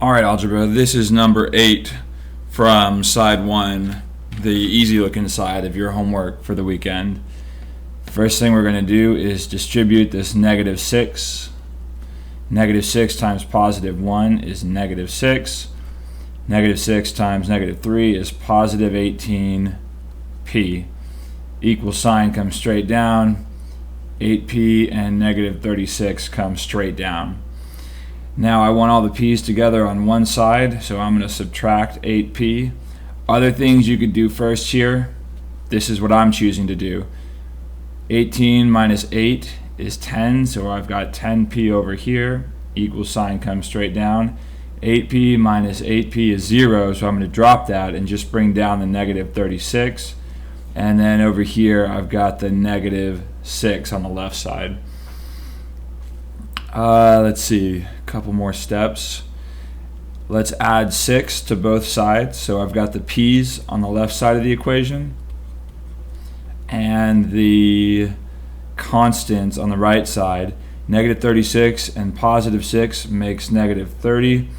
All right, algebra, this is number 8 from side 1, the easy looking side of your homework for the weekend. First thing we're going to do is distribute this negative 6. Negative 6 times positive 1 is negative 6. Negative 6 times negative 3 is positive 18p. Equal sign comes straight down. 8p and negative 36 come straight down. Now I want all the p's together on one side, so I'm going to subtract 8p. Other things you could do first here, this is what I'm choosing to do. 18 minus 8 is 10, so I've got 10p over here. Equal sign comes straight down. 8p minus 8p is 0, so I'm going to drop that and just bring down the negative 36. And then over here I've got the negative 6 on the left side. Let's see, a couple more steps. Let's add 6 to both sides. So I've got the p's on the left side of the equation and the constants on the right side. Negative 36 and positive 6 makes negative 30.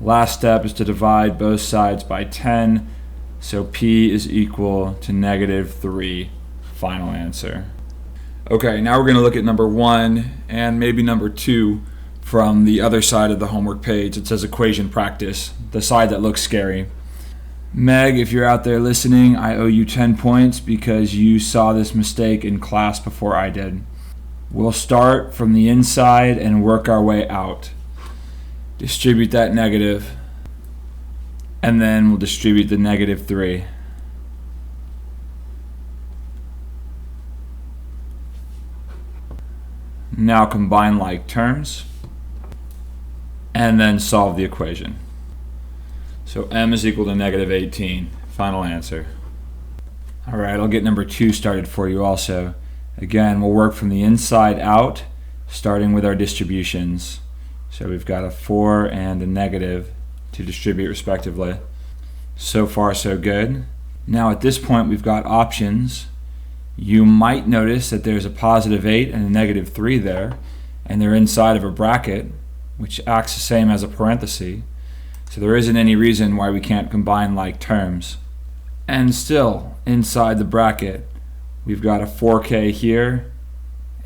Last step is to divide both sides by 10. So p is equal to negative 3. Final answer. Okay, now we're going to look at number 1 and maybe number 2 from the other side of the homework page. It says equation practice, the side that looks scary. Meg, if you're out there listening, I owe you 10 points because you saw this mistake in class before I did. We'll start from the inside and work our way out. Distribute that negative, and then we'll distribute the negative 3. Now combine like terms and then solve the equation. So m is equal to negative 18. Final answer. Alright, I'll get number 2 started for you also. Again, we'll work from the inside out, starting with our distributions. So we've got a 4 and a negative to distribute respectively. So far so good. Now at this point we've got options. You might notice that there's a positive 8 and a negative 3 there, and they're inside of a bracket, which acts the same as a parenthesis. So there isn't any reason why we can't combine like terms. And still, inside the bracket, we've got a 4k here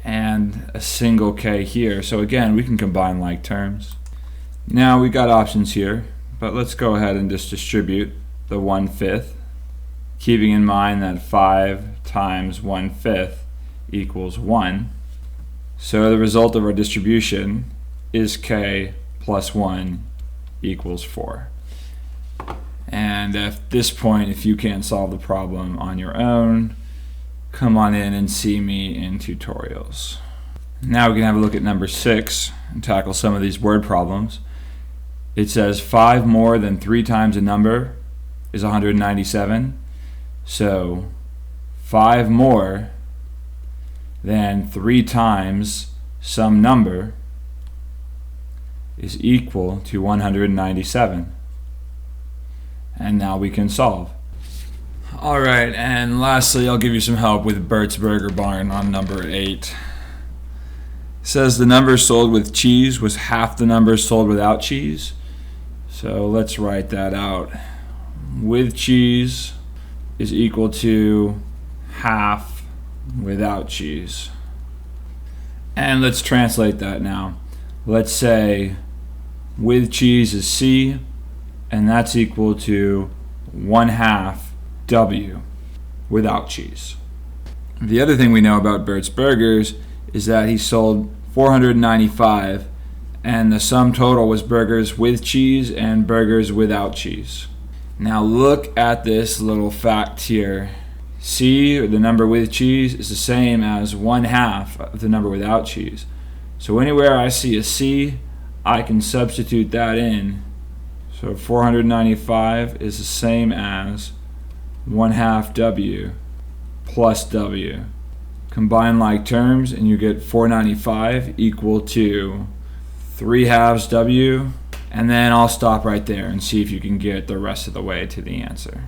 and a single k here. So again, we can combine like terms. Now we got options here, but let's go ahead and just distribute the 1/5. Keeping in mind that 5 times 1/5 equals 1. So the result of our distribution is k plus 1 equals 4. And at this point, if you can't solve the problem on your own, come on in and see me in tutorials. Now we can have a look at number 6 and tackle some of these word problems. It says 5 more than 3 times a number is 197. So 5 more than 3 times some number is equal to 197. And now we can solve. Alright, and lastly I'll give you some help with Bert's Burger Barn on number 8. It says the number sold with cheese was half the number sold without cheese. So let's write that out. With cheese is equal to half without cheese. And let's translate that now. Let's say with cheese is C, and that's equal to 1/2 W without cheese. The other thing we know about Bert's Burgers is that he sold 495, and the sum total was burgers with cheese and burgers without cheese. Now look at this little fact here. C, or the number with cheese, is the same as 1/2 of the number without cheese. So anywhere I see a C, I can substitute that in. So 495 is the same as 1/2 W plus W. Combine like terms and you get 495 equal to 3/2 W. And then I'll stop right there and see if you can get the rest of the way to the answer.